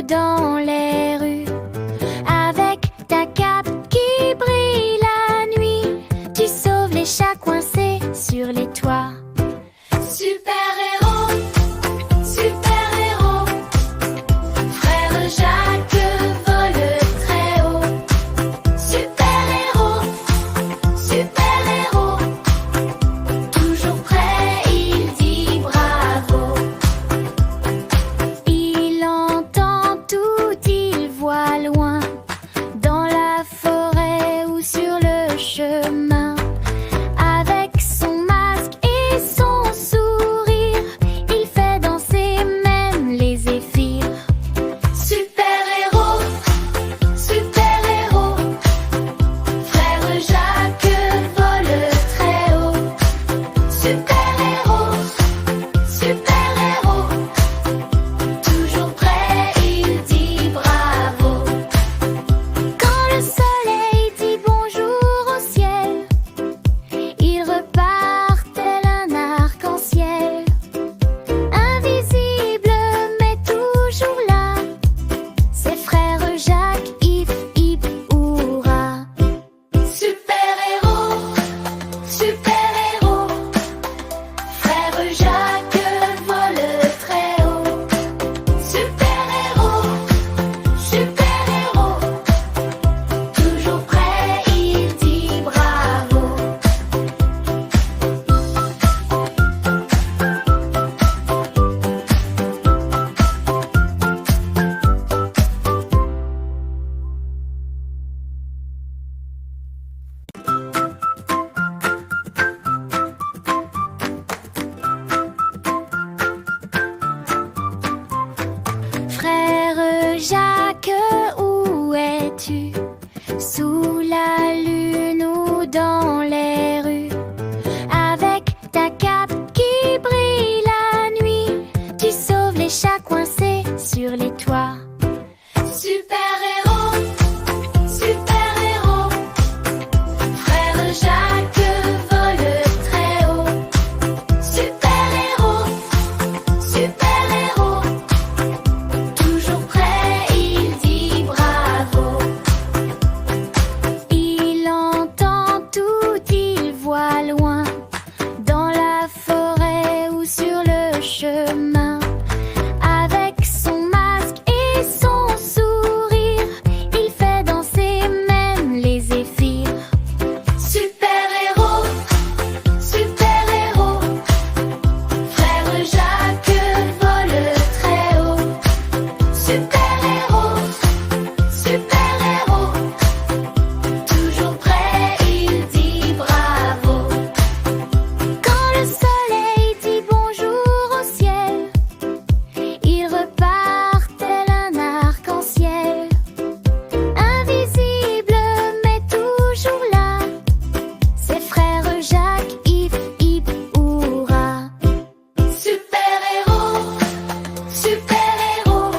dans les rues. Avec ta cape qui brille la nuit, tu sauves les chats coincés sur les toits. Super-héros, super-héros, frère Jacques vole très haut. Super-héros, super-héros, toujours prêt, il dit bravo. Il entend tout, il voit loin, dans la forêt ou sur le chemin. Avec son masque et son sourire, il fait danser même les zéphyrs. Super-héros, super-héros, frère Jacques vole très haut. Super-héros, super-héros, toujours prêt, il dit bravo. Quand le soleil dit bonjour au ciel, il repart tel un arc-en-ciel. Invisible mais toujours là, ses frères Jacques, hip hip hurrah. Super-héros, super-héros, frère Jacques vole très haut. Super-héros, super-héros, toujours prêt, il dit bravo. Frère Jacques, où es-tu? Sous la lune ou dans les rues? Avec ta cape qui brille la nuit, tu sauves les chats coincés sur les toits. Super-héros, super-héros, frère Jacques vole très haut. Super-héros, super-héros, toujours prêt, il dit bravo. Il entend tout, il voit loin, dans la forêt ou sur le chemin. Avec son masque et son sourire, il fait danser même les zéphyrs. Super-héros, super-héros, frère Jacques vole très haut. Super-héros, super-héros, toujours prêt, il dit bravo. Quand le soleil dit bonjour au ciel, il repart tel un arc-en-ciel. Invisible mais toujours là, ses frères Jacques, hip hip hurrah. Super-héros, super-héros,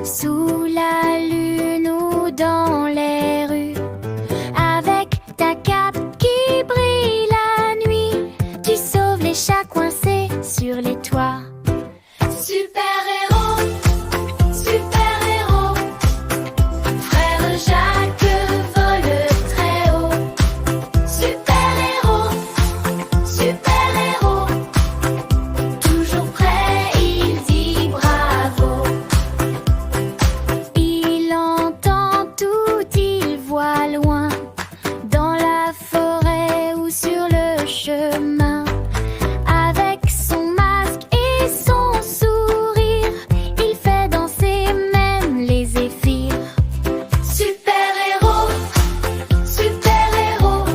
sous la lune ou dans les rues. Avec ta cape qui brille la nuit, tu sauves les chats coincés sur les toits. Super-héros, super-héros, frère Jacques vole très haut. Super-héros, super-héros, toujours prêt, il dit bravo. Il entend tout, il voit loin, dans la forêt ou sur le chemin. Avec son masque et son sourire, il fait danser même les zéphyrs. Super-héros, super-héros,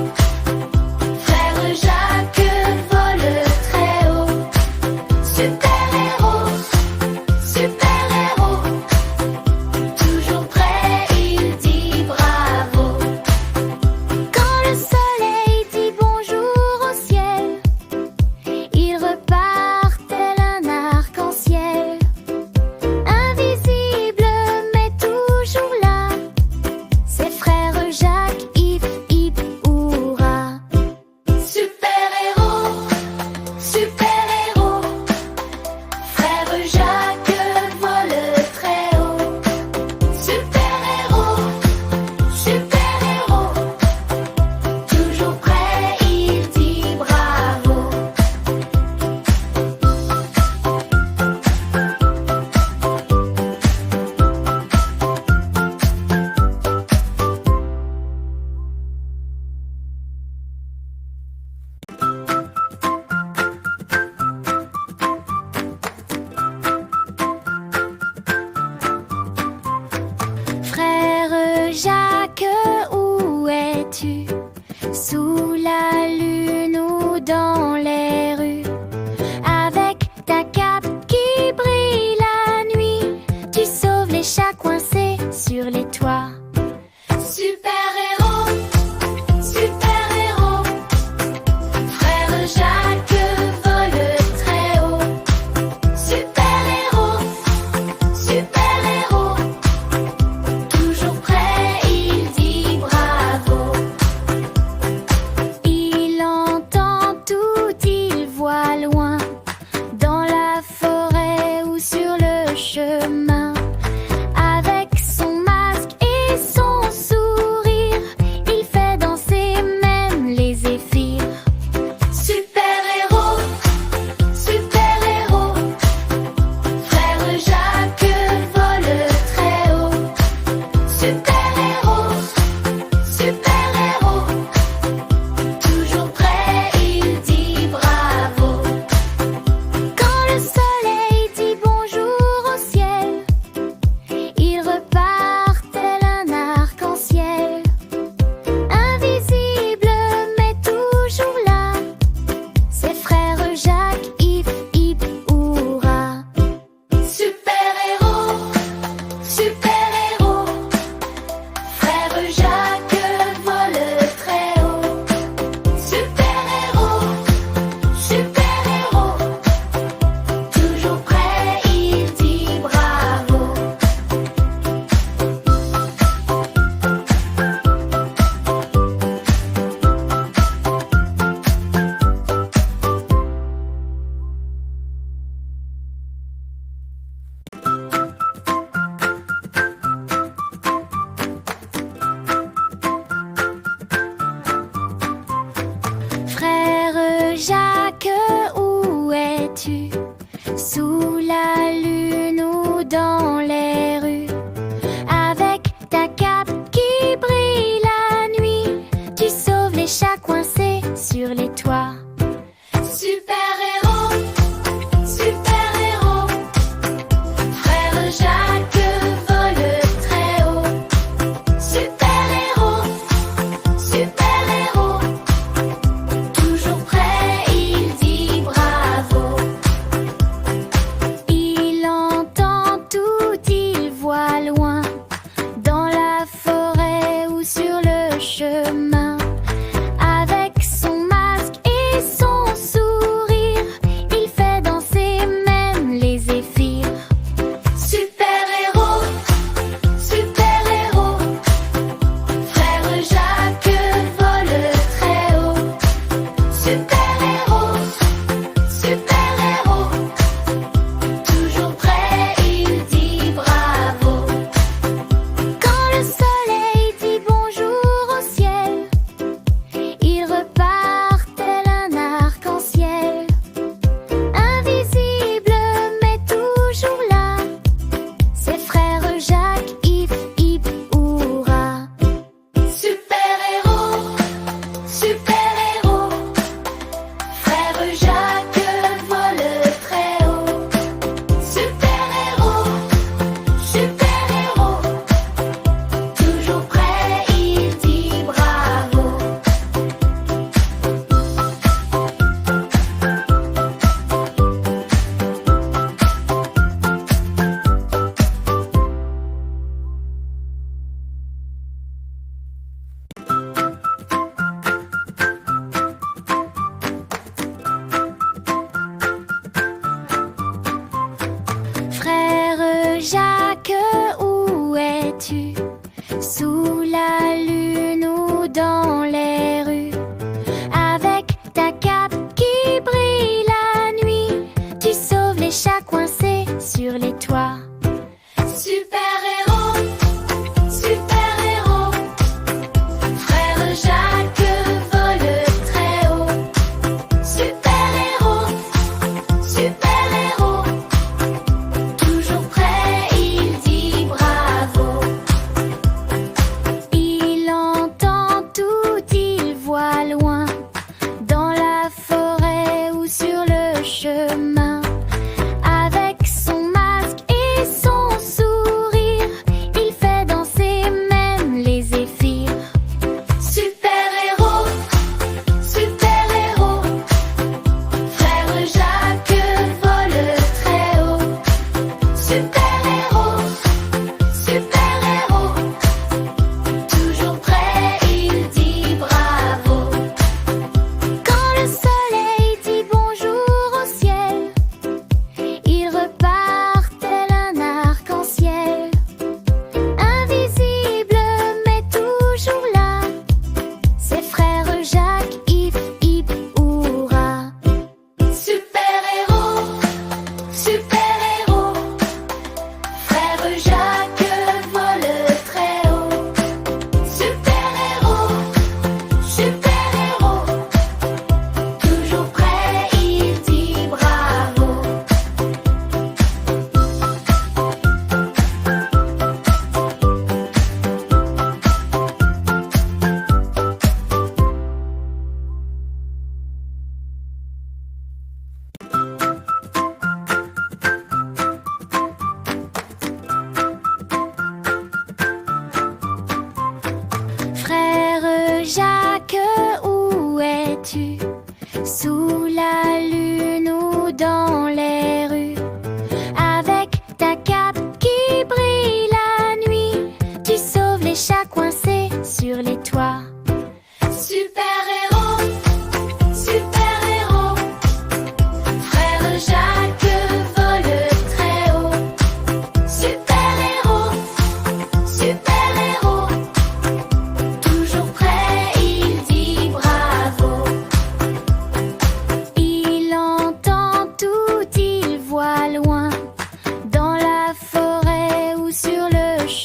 frère Jacques vole très haut. Super-héros, super-héros, toujours prêt, il dit bravo. Quand le soleil dit bonjour au ciel, il repart tel un arc-en-ciel. Invisible mais toujours là, ses frères Jacques, hip hip hurrah. Super-héros, super-héros, frère Jacques vole très haut. Super-héros, super-héros, toujours prêt, il dit bravo. Frère Jacques, où es-tu? Sous la lune ou dans les rues? Avec ta cape qui brille la nuit, tu sauves les chats coincés sur les toits. Super-héros, super-héros, frère Jacques vole très haut. Super-héros, super-héros, toujours prêt, il dit bravo. Il entend tout, il voit loin, dans la forêt ou sur le chemin. Avec son masque et son sourire, il fait danser même les zéphyrs. Super-héros, super-héros, frère Jacques vole très haut. Super-héros, super-héros, toujours prêt, il dit bravo. Quand le soleil dit bonjour au ciel, il repart tel un arc-en-ciel. Invisible mais toujours là, ses frères Jacques, hip hip hurrah. Super-héros, super-héros, frère Jacques vole très haut. Super-héros, super-héros, toujours prêt, il dit bravo.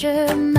chemin.